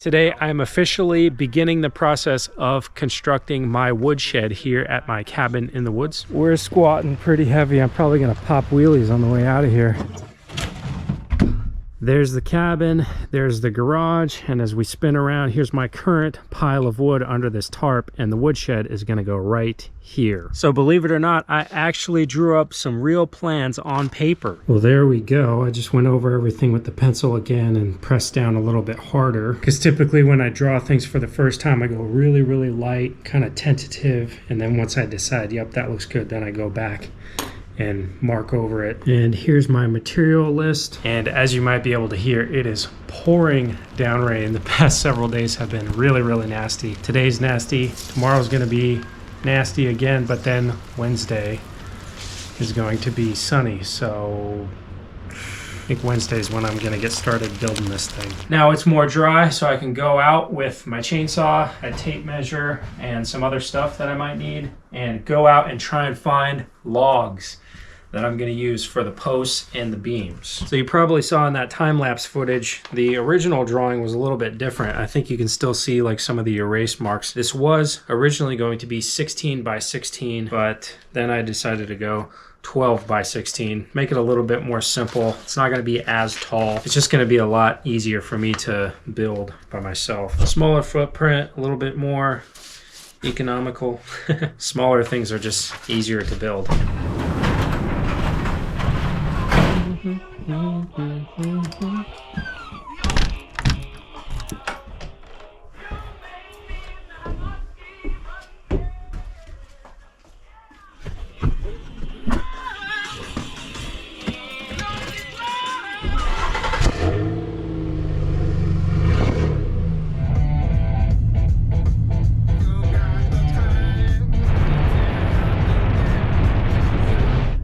Today, I'm officially beginning the process of constructing my woodshed here at my cabin in the woods. We're squatting pretty heavy. I'm probably gonna pop wheelies on the way out of here. There's the cabin, there's the garage, and as we spin around, here's my current pile of wood under this tarp, and the woodshed is gonna go right here. So believe it or not, I actually drew up some real plans on paper. Well, there we go. I just went over everything with the pencil again and pressed down a little bit harder, because typically when I draw things for the first time, I go really, really light, kind of tentative, and then once I decide, yep, that looks good, then I go back and mark over it. And here's my material list. And as you might be able to hear, it is pouring down rain. The past several days have been really, really nasty. Today's nasty, tomorrow's gonna be nasty again, but then Wednesday is going to be sunny. So I think Wednesday is when I'm gonna get started building this thing. Now it's more dry, so I can go out with my chainsaw, a tape measure, and some other stuff that I might need, and go out and try and find logs that I'm going to use for the posts and the beams. So you probably saw in that time-lapse footage, the original drawing was a little bit different. I think you can still see like some of the erase marks. This was originally going to be 16 by 16, but then I decided to go 12 by 16, make it a little bit more simple. It's not going to be as tall. It's just going to be a lot easier for me to build by myself. A smaller footprint, a little bit more economical. Smaller things are just easier to build.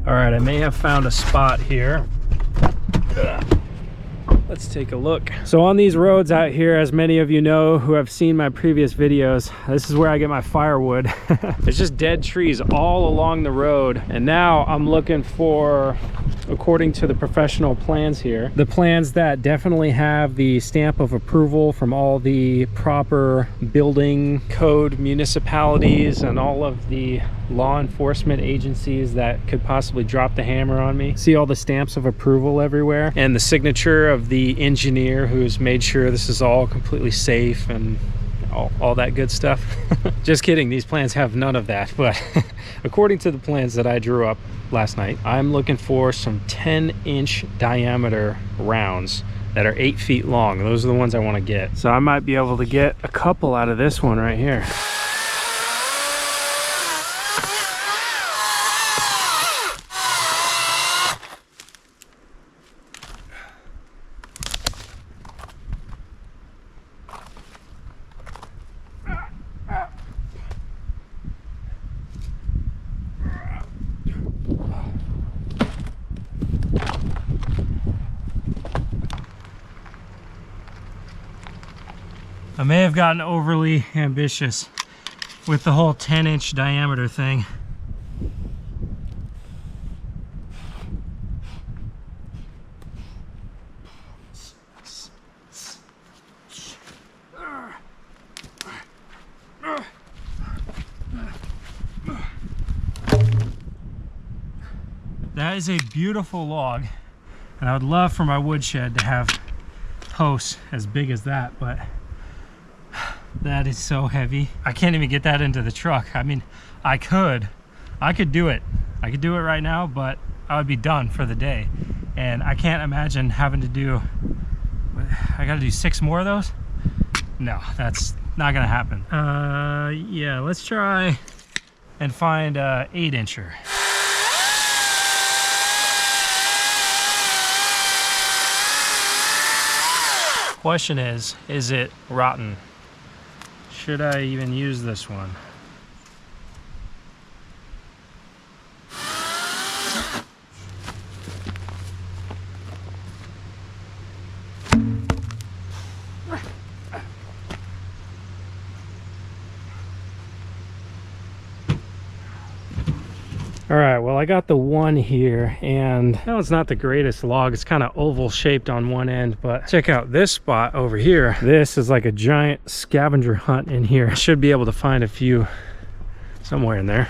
All right, I may have found a spot here. Let's take a look. So on these roads out here, as many of you know who have seen my previous videos, this is where I get my firewood. There's just dead trees all along the road. And now I'm looking for, according to the professional plans here, the plans that definitely have the stamp of approval from all the proper building code municipalities and all of the law enforcement agencies that could possibly drop the hammer on me. See all the stamps of approval everywhere, and the signature of the engineer who's made sure this is all completely safe and all that good stuff. Just kidding, these plans have none of that, but according to the plans that I drew up last night, I'm looking for some 10-inch diameter rounds that are 8 feet long. Those are the ones I want to get. So I might be able to get a couple out of this one right here. I may have gotten overly ambitious with the whole 10-inch diameter thing. That is a beautiful log, and I would love for my woodshed to have posts as big as that, but that is so heavy. I can't even get that into the truck. I mean, I could do it. I could do it right now, but I would be done for the day. And I can't imagine having to do, I gotta do 6 more of those? No, that's not gonna happen. Yeah, let's try and find a 8-incher. Question is it rotten? Should I even use this one? All right, well, I got the one here, and that one's not the greatest log. It's kind of oval shaped on one end, but check out this spot over here. This is like a giant scavenger hunt in here. I should be able to find a few somewhere in there.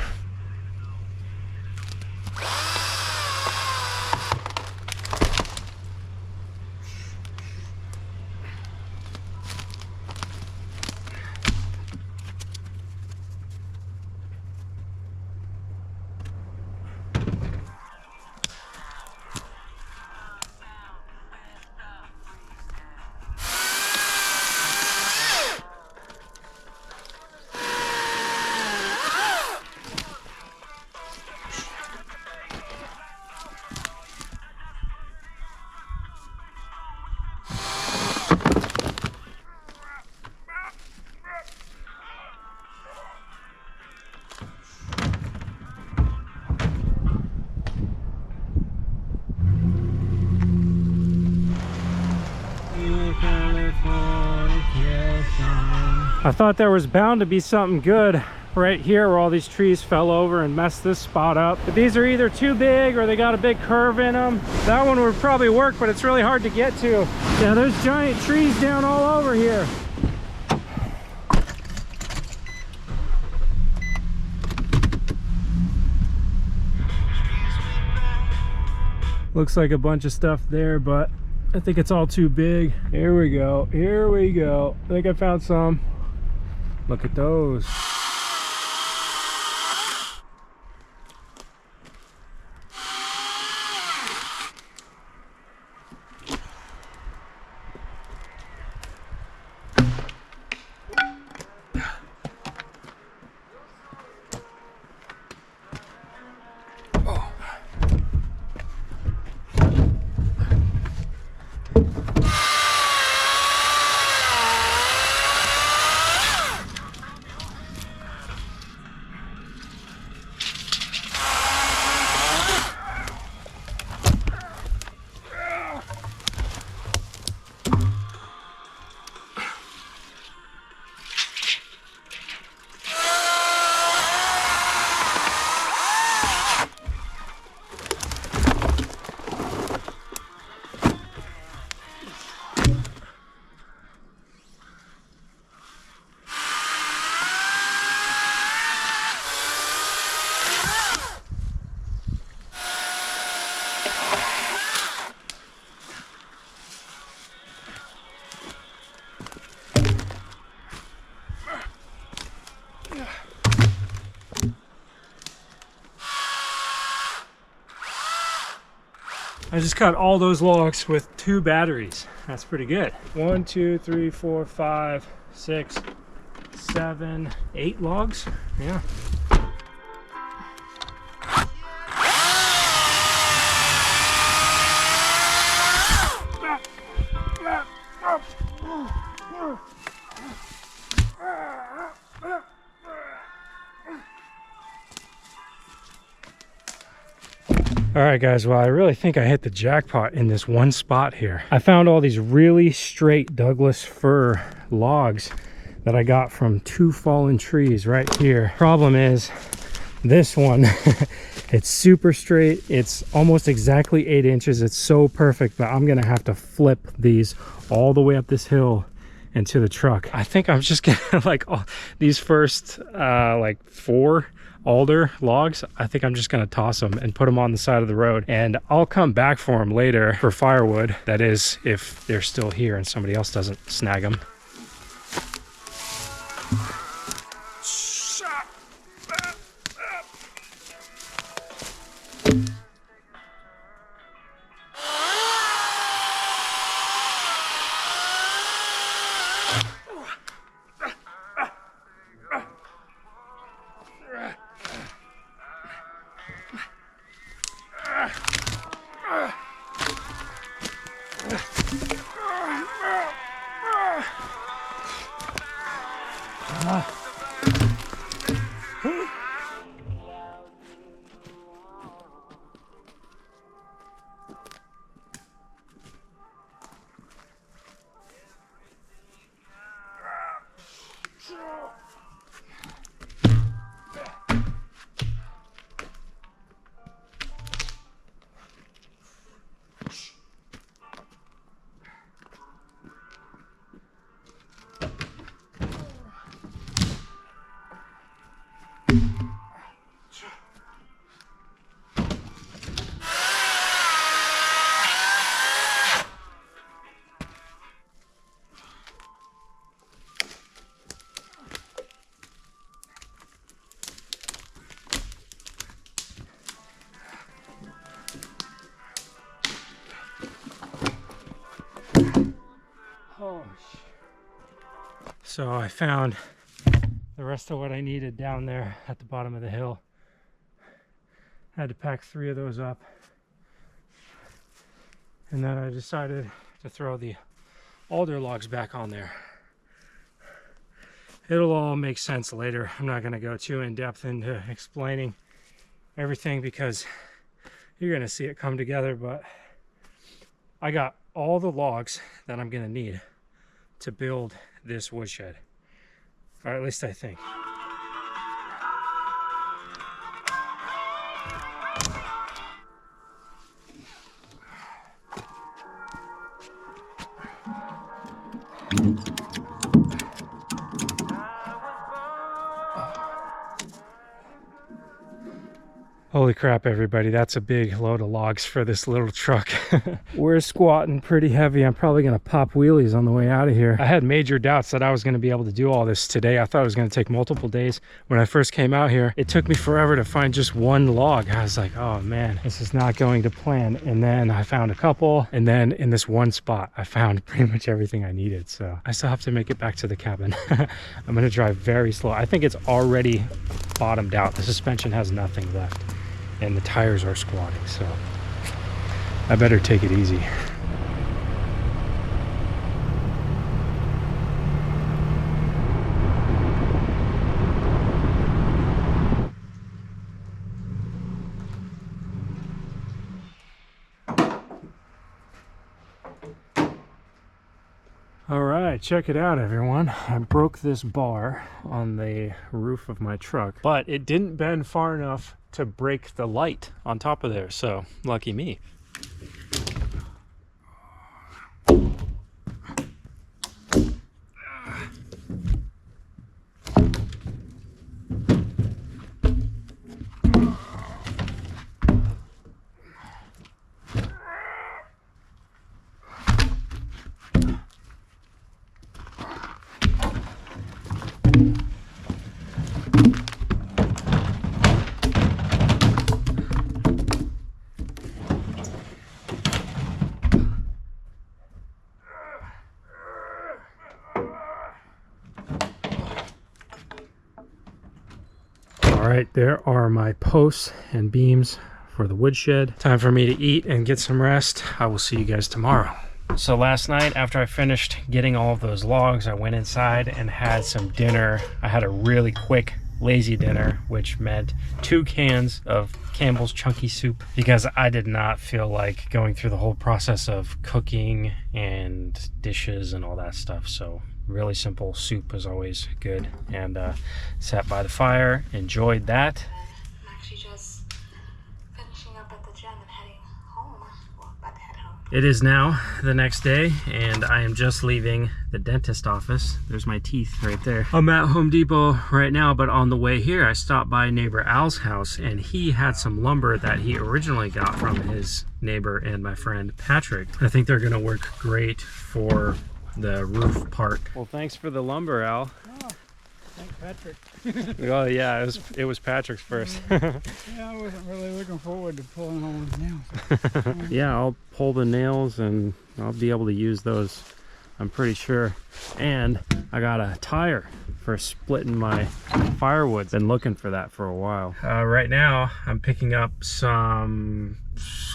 I thought there was bound to be something good right here where all these trees fell over and messed this spot up. But these are either too big or they got a big curve in them. That one would probably work, but it's really hard to get to. Yeah, there's giant trees down all over here. Looks like a bunch of stuff there, but I think it's all too big. Here we go. Here we go. I think I found some. Look at those. I just cut all those logs with 2 batteries. That's pretty good. 1, 2, 3, 4, 5, 6, 7, 8 logs. Yeah. All right, guys, well, I really think I hit the jackpot in this one spot here. I found all these really straight Douglas fir logs that I got from 2 fallen trees right here. Problem is, this one, it's super straight. It's almost exactly 8 inches. It's so perfect, but I'm gonna have to flip these all the way up this hill and to the truck. I think I'm just gonna, like, these first, like 4 alder logs, I think I'm just gonna toss them and put them on the side of the road, and I'll come back for them later for firewood. That is, if they're still here and somebody else doesn't snag them. So I found the rest of what I needed down there at the bottom of the hill. I had to pack 3 of those up. And then I decided to throw the alder logs back on there. It'll all make sense later. I'm not going to go too in depth into explaining everything because you're going to see it come together, but I got all the logs that I'm going to need to build this woodshed, or at least I think. Holy crap, everybody, that's a big load of logs for this little truck. We're squatting pretty heavy. I'm probably gonna pop wheelies on the way out of here. I had major doubts that I was gonna be able to do all this today. I thought it was gonna take multiple days. When I first came out here, it took me forever to find just one log. I was like, oh man, this is not going to plan. And then I found a couple, and then in this one spot, I found pretty much everything I needed. So I still have to make it back to the cabin. I'm gonna drive very slow. I think it's already bottomed out. The suspension has nothing left, and the tires are squatting, so I better take it easy. All right, check it out, everyone. I broke this bar on the roof of my truck, but it didn't bend far enough to break the light on top of there, so lucky me. All right, there are my posts and beams for the woodshed. Time for me to eat and get some rest. I will see you guys tomorrow. So last night, after I finished getting all of those logs, I went inside and had some dinner. I had a really quick, lazy dinner, which meant 2 cans of Campbell's Chunky Soup, because I did not feel like going through the whole process of cooking and dishes and all that stuff. So really simple soup is always good, and sat by the fire, enjoyed that. I'm actually just finishing up at the gym and heading home. Well, about to head home. It is now the next day, and I am just leaving the dentist office. There's my teeth right there. I'm at Home Depot right now, but on the way here, I stopped by neighbor Al's house, and he had some lumber that he originally got from his neighbor and my friend Patrick. I think they're gonna work great for the roof part. Well, thanks for the lumber, Al. Oh, thanks, Patrick. Oh yeah, it was Patrick's first. Yeah, I wasn't really looking forward to pulling all those nails. Yeah, I'll pull the nails and I'll be able to use those, I'm pretty sure. And I got a tire for splitting my firewood. Been looking for that for a while. Right now, I'm picking up some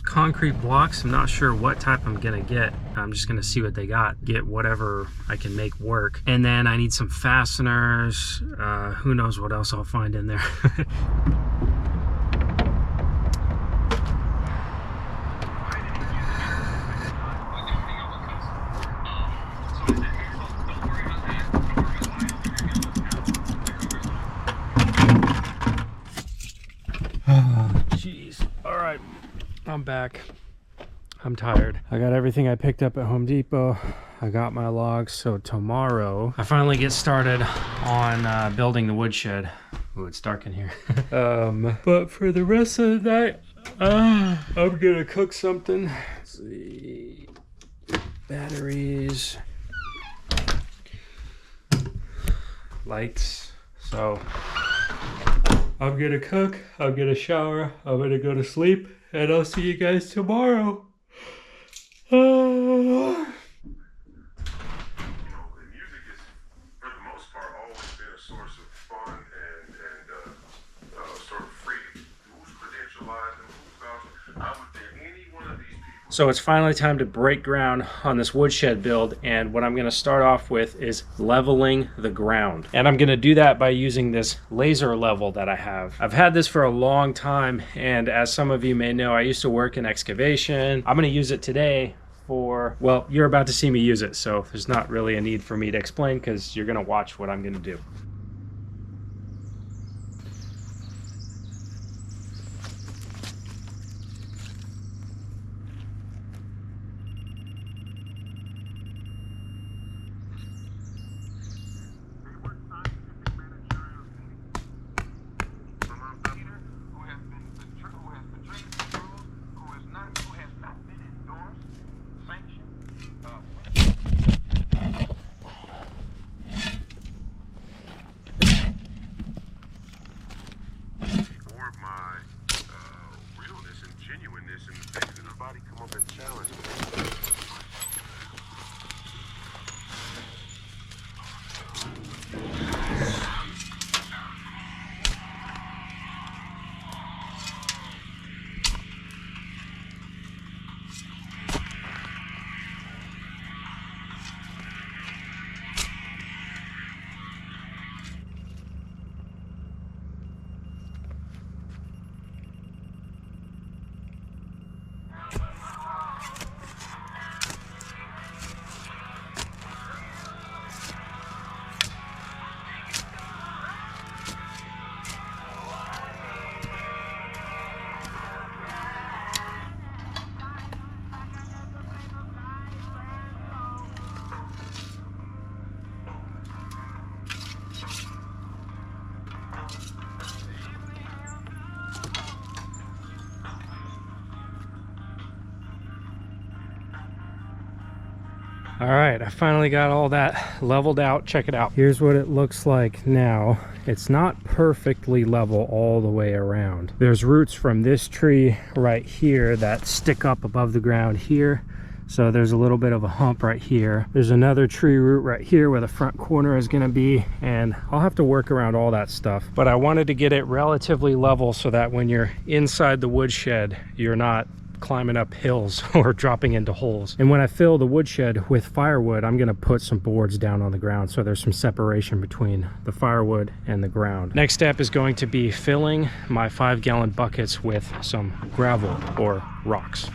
concrete blocks. I'm not sure what type I'm gonna get. I'm just gonna see what they got, get whatever I can make work. And then I need some fasteners. Who knows what else I'll find in there. Jeez. All right, I'm back. I'm tired. I got everything I picked up at Home Depot. I got my logs, so tomorrow I finally get started on building the woodshed. Ooh, it's dark in here. But for the rest of the night, I'm gonna cook something. Let's see. Batteries. Lights. So I'm gonna cook, I'm gonna shower, I'm gonna go to sleep, and I'll see you guys tomorrow. So it's finally time to break ground on this woodshed build, and what I'm going to start off with is leveling the ground. And I'm going to do that by using this laser level that I have. I've had this for a long time, and as some of you may know, I used to work in excavation. I'm going to use it today for, well, you're about to see me use it, so there's not really a need for me to explain because you're going to watch what I'm going to do. All right, I finally got all that leveled out. Check it out. Here's what it looks like now. It's not perfectly level all the way around. There's roots from this tree right here that stick up above the ground here. So there's a little bit of a hump right here. There's another tree root right here where the front corner is gonna be, and I'll have to work around all that stuff. But I wanted to get it relatively level so that when you're inside the woodshed, you're not climbing up hills or dropping into holes. And when I fill the woodshed with firewood, I'm gonna put some boards down on the ground so there's some separation between the firewood and the ground. Next step is going to be filling my 5-gallon buckets with some gravel or rocks.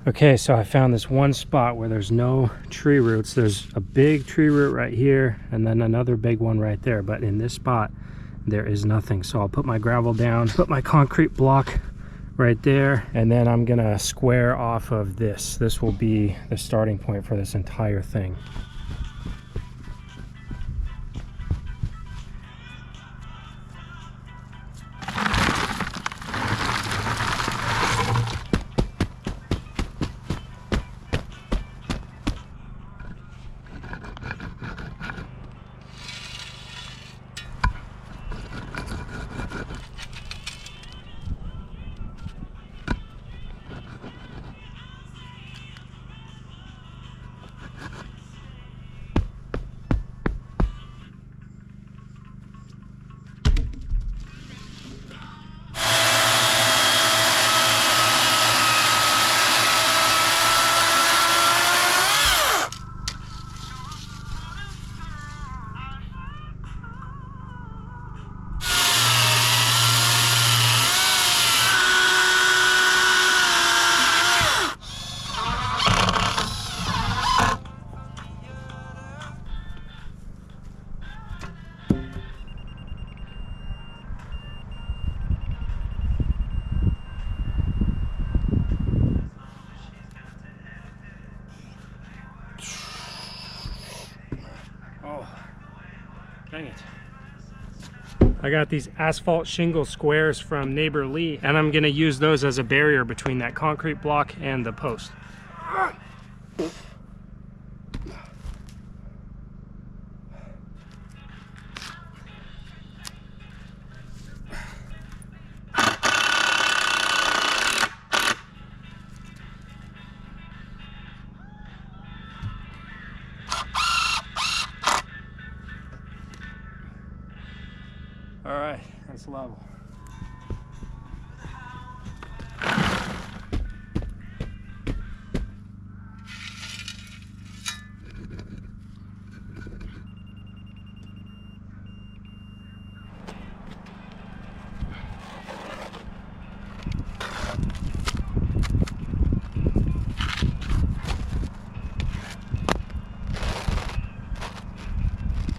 Okay, so I found this one spot where there's no tree roots. There's a big tree root right here and then another big one right there, but in this spot there is nothing. So I'll put my gravel down, put my concrete block right there, and then I'm gonna square off of this. This will be the starting point for this entire thing. Dang it. I got these asphalt shingle squares from neighbor Lee, and I'm gonna use those as a barrier between that concrete block and the post. All right, that's level.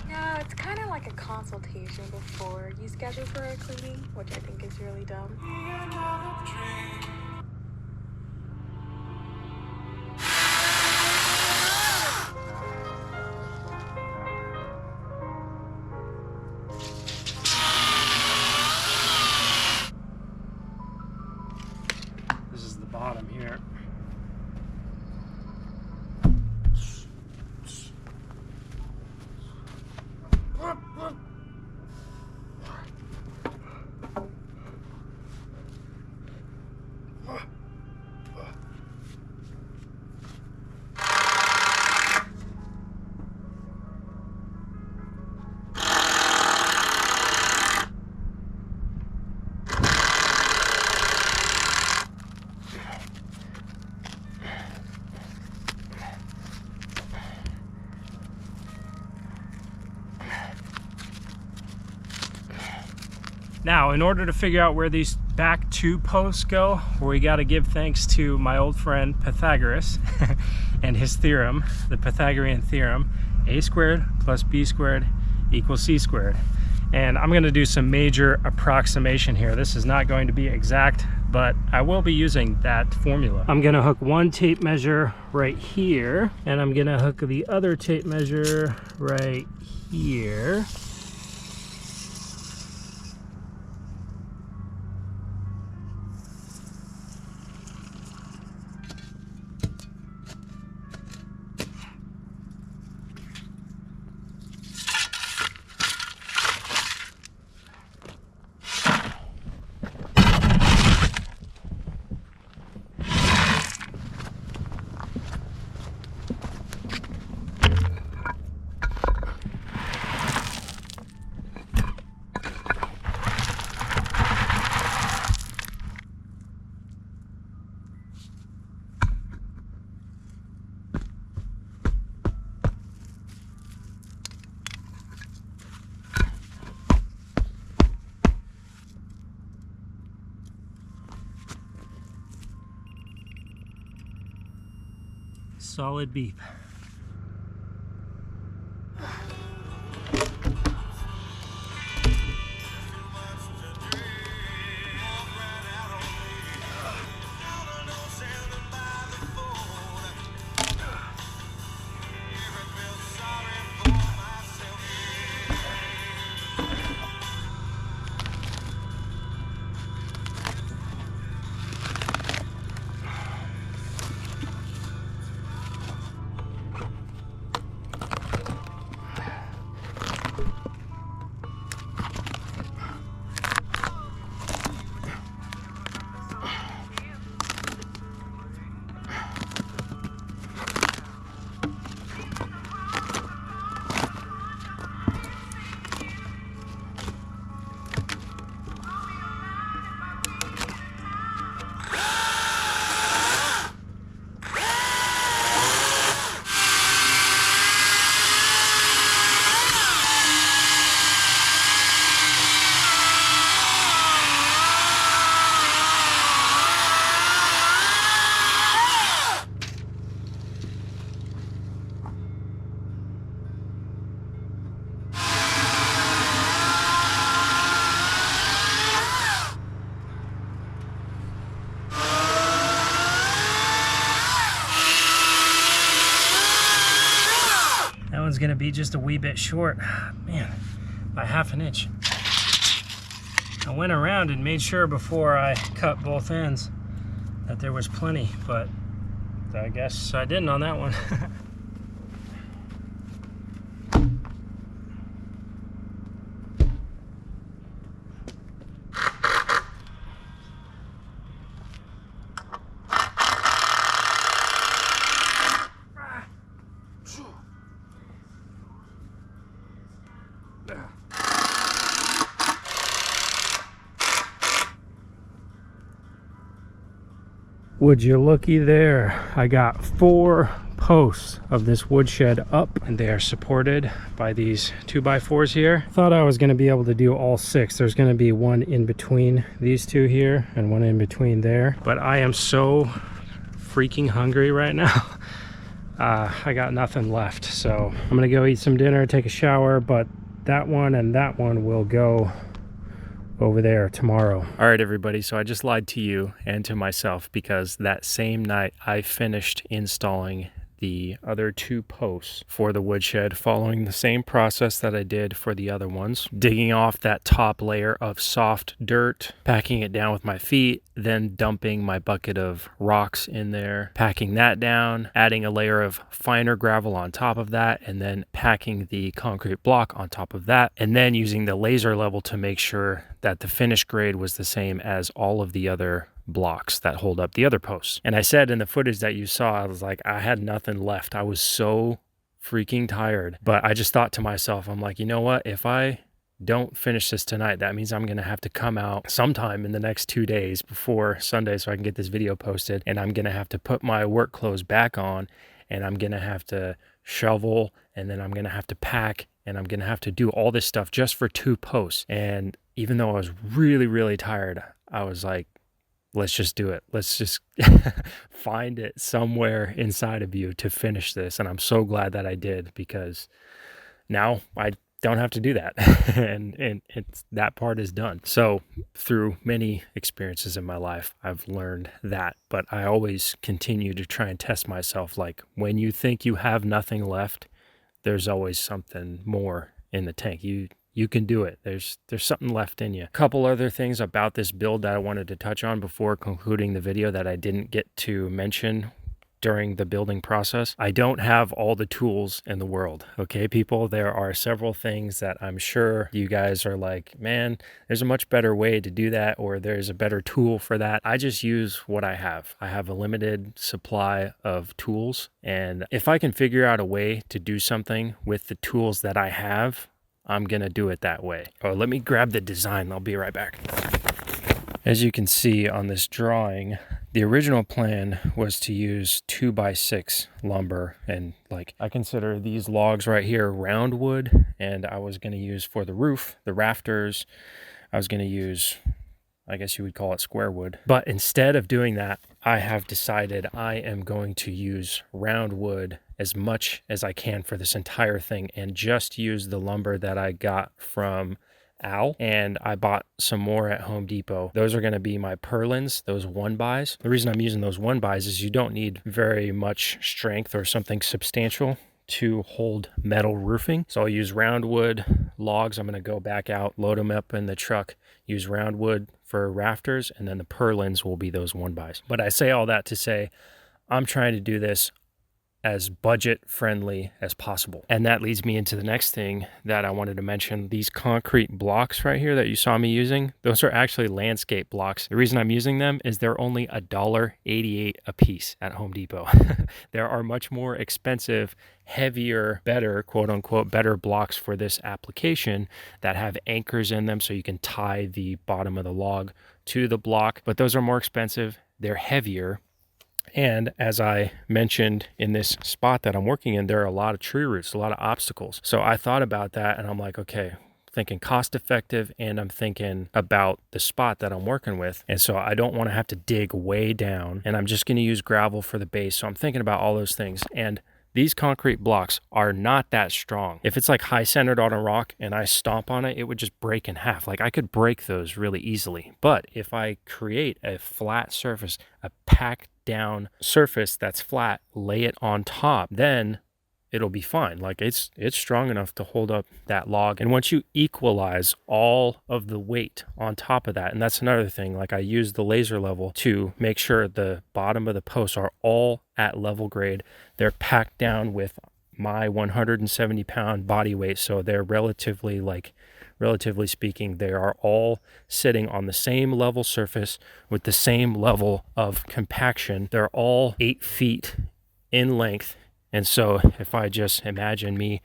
Yeah, it's kind of like a consultation before you schedule for a cleaning, which I think is really dumb. This is the bottom here. Now, in order to figure out where these back two posts go, we got to give thanks to my old friend Pythagoras and his theorem, the Pythagorean theorem, a squared plus b squared equals c squared. And I'm going to do some major approximation here. This is not going to be exact, but I will be using that formula. I'm going to hook one tape measure right here, and I'm going to hook the other tape measure right here. Solid beep. Gonna be just a wee bit short. Man, by 1/2 inch. I went around and made sure before I cut both ends that there was plenty, but I guess I didn't on that one. Would you looky there, I got 4 posts of this woodshed up, and they are supported by these 2x4s here. Thought I was going to be able to do all 6. There's going to be one in between these 2 here and one in between there, but I am so freaking hungry right now. I got nothing left, so I'm gonna go eat some dinner, take a shower, but that one and that one will go over there tomorrow. All right, everybody, so I just lied to you and to myself, because that same night I finished installing the other 2 posts for the woodshed, following the same process that I did for the other ones, digging off that top layer of soft dirt, packing it down with my feet, then dumping my bucket of rocks in there, packing that down, adding a layer of finer gravel on top of that, and then packing the concrete block on top of that, and then using the laser level to make sure that the finish grade was the same as all of the other blocks that hold up the other posts. And I said in the footage that you saw, I was like, I had nothing left. I was so freaking tired, but I just thought to myself, I'm like, you know what, if I don't finish this tonight, that means I'm gonna have to come out sometime in the next 2 days before Sunday so I can get this video posted, and I'm gonna have to put my work clothes back on, and I'm gonna have to shovel, and then I'm gonna have to pack, and I'm gonna have to do all this stuff just for 2 posts. And even though I was really, really tired, I was like, let's just do it. Let's just find it somewhere inside of you to finish this. And I'm so glad that I did, because now I don't have to do that. and it's, that part is done. So through many experiences in my life, I've learned that, but I always continue to try and test myself. Like, when you think you have nothing left, there's always something more in the tank. You can do it. There's something left in you. A couple other things about this build that I wanted to touch on before concluding the video that I didn't get to mention during the building process. I don't have all the tools in the world, okay, people? There are several things that I'm sure you guys are like, man, there's a much better way to do that, or there's a better tool for that. I just use what I have. I have a limited supply of tools, and if I can figure out a way to do something with the tools that I have, I'm gonna do it that way. Oh, let me grab the design. I'll be right back. As you can see on this drawing, the original plan was to use 2x6 lumber, and like, I consider these logs right here round wood, and I was gonna use for the roof, the rafters, I was gonna use, I guess you would call it square wood. But instead of doing that, I have decided I am going to use round wood as much as I can for this entire thing, and just use the lumber that I got from Al, and I bought some more at Home Depot. Those are going to be my purlins, those 1x. The reason I'm using those 1x is you don't need very much strength or something substantial to hold metal roofing. So I'll use round wood logs. I'm going to go back out, load them up in the truck, use round wood for rafters, and then the purlins will be those 1x. But I say all that to say, I'm trying to do this as budget friendly as possible. And that leads me into the next thing that I wanted to mention. These concrete blocks right here that you saw me using, those are actually landscape blocks. The reason I'm using them is they're only $1.88 a piece at Home Depot. There are much more expensive, heavier, better, quote unquote, better blocks for this application that have anchors in them so you can tie the bottom of the log to the block. But those are more expensive, they're heavier. And as I mentioned in this spot that I'm working in, there are a lot of tree roots, a lot of obstacles. So I thought about that, and I'm like, okay, thinking cost effective, and I'm thinking about the spot that I'm working with. And so I don't want to have to dig way down, and I'm just going to use gravel for the base. So I'm thinking about all those things. And these concrete blocks are not that strong. If it's like high centered on a rock and I stomp on it, it would just break in half. Like, I could break those really easily. But if I create a flat surface, a packed down surface that's flat, lay it on top, then it'll be fine. Like it's strong enough to hold up that log. And once you equalize all of the weight on top of that, and that's another thing, like I use the laser level to make sure the bottom of the posts are all at level grade. They're packed down with my 170 pound body weight. So they're relatively speaking, they are all sitting on the same level surface with the same level of compaction. They're all 8 feet in length. And so if I just imagine me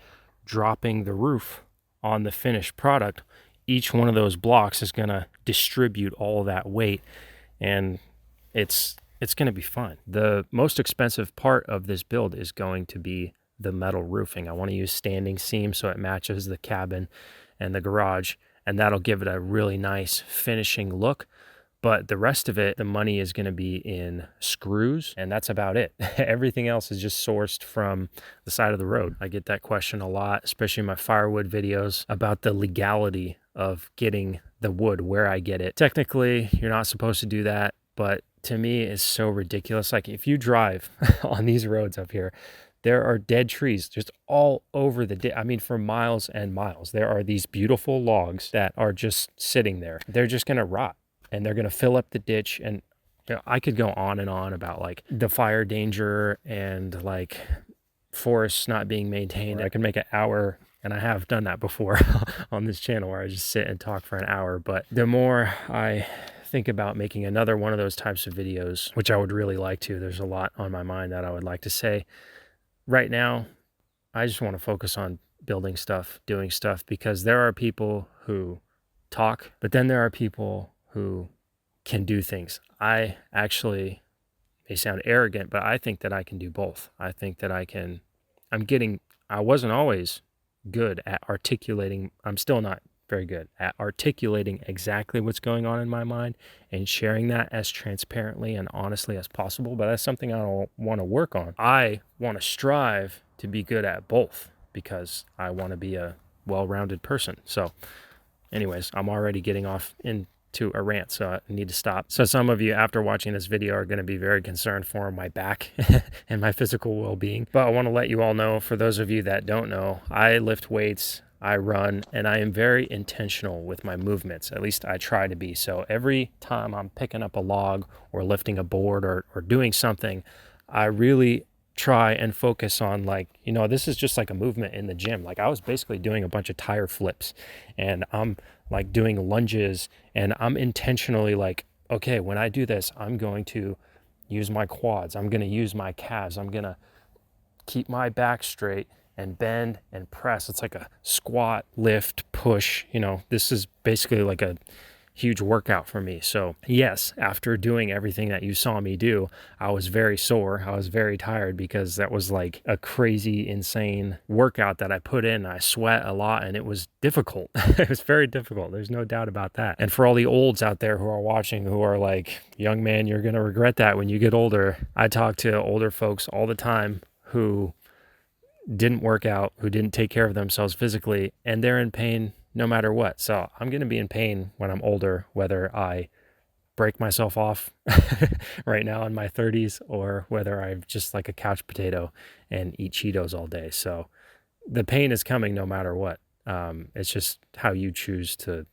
dropping the roof on the finished product, each one of those blocks is going to distribute all of that weight, and it's going to be fun. The most expensive part of this build is going to be the metal roofing. I want to use standing seam so it matches the cabin and the garage, and that'll give it a really nice finishing look. But the rest of it, the money is going to be in screws, and that's about it. Everything else is just sourced from the side of the road. I get that question a lot, especially in my firewood videos, about the legality of getting the wood, where I get it. Technically, you're not supposed to do that, but to me, it's so ridiculous. Like if you drive on these roads up here, there are dead trees just all over for miles and miles. There are these beautiful logs that are just sitting there. They're just going to rot. And they're going to fill up the ditch. And I could go on and on about like the fire danger and like forests not being maintained. I could make an hour, and I have done that before on this channel, where I just sit and talk for an hour. But the more I think about making another one of those types of videos, which I would really like to, there's a lot on my mind that I would like to say. Right now, I just want to focus on building stuff, doing stuff, because there are people who talk, but then there are people who can do things. I actually may sound arrogant, but I think that I can do both. I think that I wasn't always good at articulating. I'm still not very good at articulating exactly what's going on in my mind and sharing that as transparently and honestly as possible. But that's something I want to work on. I want to strive to be good at both because I want to be a well-rounded person. So anyways, I'm already getting off into a rant, so I need to stop. So some of you after watching this video are going to be very concerned for my back and my physical well-being. But I want to let you all know, for those of you that don't know, I lift weights, I run, and I am very intentional with my movements. At least I try to be. So every time I'm picking up a log or lifting a board or doing something, I really try and focus on, like, this is just like a movement in the gym. Like I was basically doing a bunch of tire flips, and I'm like doing lunges, and I'm intentionally like, okay, when I do this, I'm going to use my quads, I'm going to use my calves, I'm going to keep my back straight and bend and press. It's like a squat, lift, push. This is basically like a huge workout for me. So yes, after doing everything that you saw me do, I was very sore. I was very tired because that was like a crazy, insane workout that I put in. I sweat a lot, and it was difficult. It was very difficult. There's no doubt about that. And for all the olds out there who are watching, who are like, young man, you're going to regret that when you get older. I talk to older folks all the time who didn't work out, who didn't take care of themselves physically, and they're in pain no matter what. So I'm going to be in pain when I'm older, whether I break myself off right now in my 30s or whether I'm just like a couch potato and eat Cheetos all day. So the pain is coming no matter what. It's just how you choose to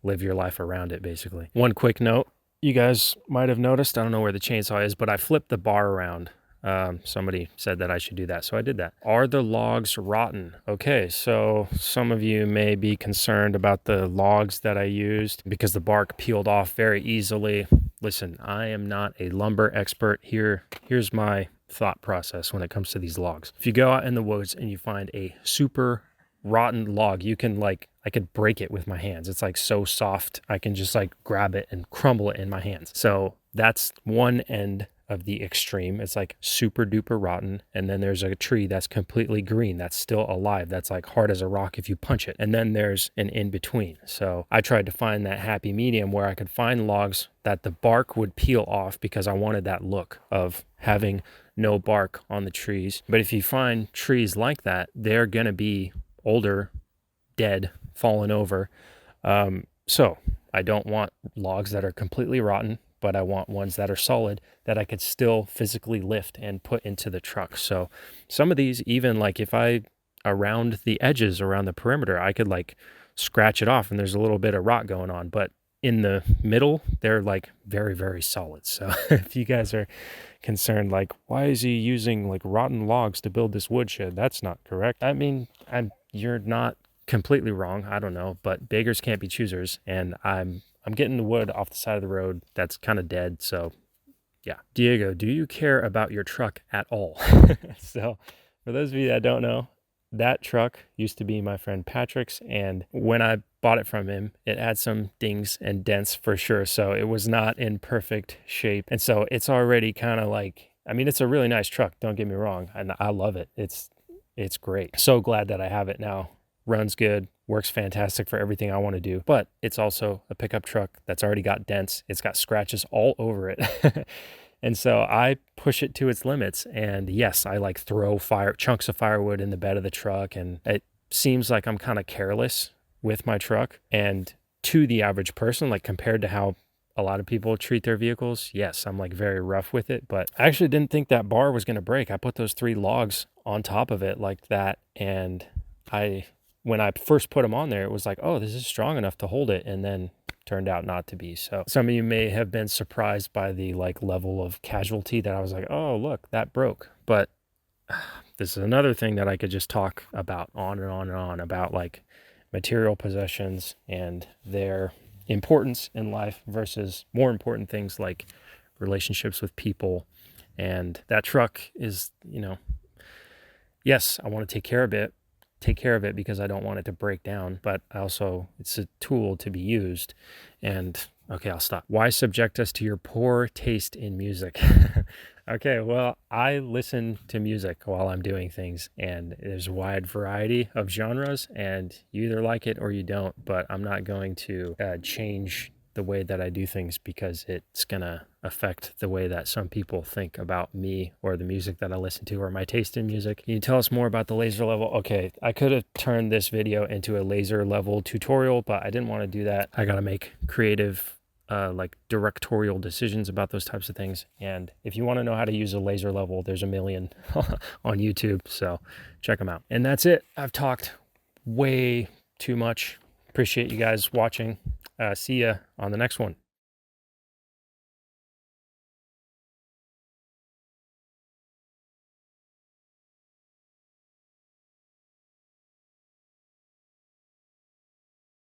live your life around it, basically. One quick note, you guys might have noticed, I don't know where the chainsaw is, but I flipped the bar around. Somebody said that I should do that, so I did that. Are the logs rotten? Okay, so some of you may be concerned about the logs that I used because the bark peeled off very easily. Listen, I am not a lumber expert here. Here's my thought process when it comes to these logs. If you go out in the woods and you find a super rotten log, you can I could break it with my hands. It's like so soft. I can just like grab it and crumble it in my hands. So that's one end of the extreme. It's like super duper rotten. And then there's a tree that's completely green, that's still alive, that's like hard as a rock if you punch it. And then there's an in between. So I tried to find that happy medium where I could find logs that the bark would peel off because I wanted that look of having no bark on the trees. But if you find trees like that, they're gonna be older, dead, fallen over. So I don't want logs that are completely rotten but I want ones that are solid that I could still physically lift and put into the truck. So some of these, even like if I around the edges, around the perimeter, I could like scratch it off and there's a little bit of rot going on, but in the middle, they're like very, very solid. So if you guys are concerned, like, why is he using like rotten logs to build this woodshed? That's not correct. I mean, you're not completely wrong. I don't know, but beggars can't be choosers. And I'm getting the wood off the side of the road that's kind of dead. So yeah. Diego, do you care about your truck at all? So for those of you that don't know, that truck used to be my friend Patrick's, and when I bought it from him, it had some dings and dents for sure. So it was not in perfect shape. And so it's already kind of like, I mean, it's a really nice truck, don't get me wrong, and I love it. It's great. So glad that I have it now. Runs good, works fantastic for everything I want to do, but it's also a pickup truck that's already got dents. It's got scratches all over it. And so I push it to its limits. And yes, I like throw chunks of firewood in the bed of the truck. And it seems like I'm kind of careless with my truck. And to the average person, like compared to how a lot of people treat their vehicles, yes, I'm like very rough with it. But I actually didn't think that bar was going to break. I put those 3 logs on top of it like that. And when I first put them on there, it was like, oh, this is strong enough to hold it. And then turned out not to be. So some of you may have been surprised by the like level of casualty that I was like, oh, look, that broke. But this is another thing that I could just talk about on and on and on about, like material possessions and their importance in life versus more important things like relationships with people. And that truck is, you know, yes, I want to take care of it because I don't want it to break down, but it's a tool to be used. And okay, I'll stop. Why subject us to your poor taste in music? Okay, well, I listen to music while I'm doing things, and there's a wide variety of genres, and you either like it or you don't, but I'm not going to change the way that I do things because it's going to affect the way that some people think about me or the music that I listen to or my taste in music. Can you tell us more about the laser level? Okay, I could have turned this video into a laser level tutorial, but I didn't want to do that. I got to make creative like directorial decisions about those types of things. And if you want to know how to use a laser level, there's a million on YouTube. So check them out. And that's it. I've talked way too much. Appreciate you guys watching. See ya on the next one.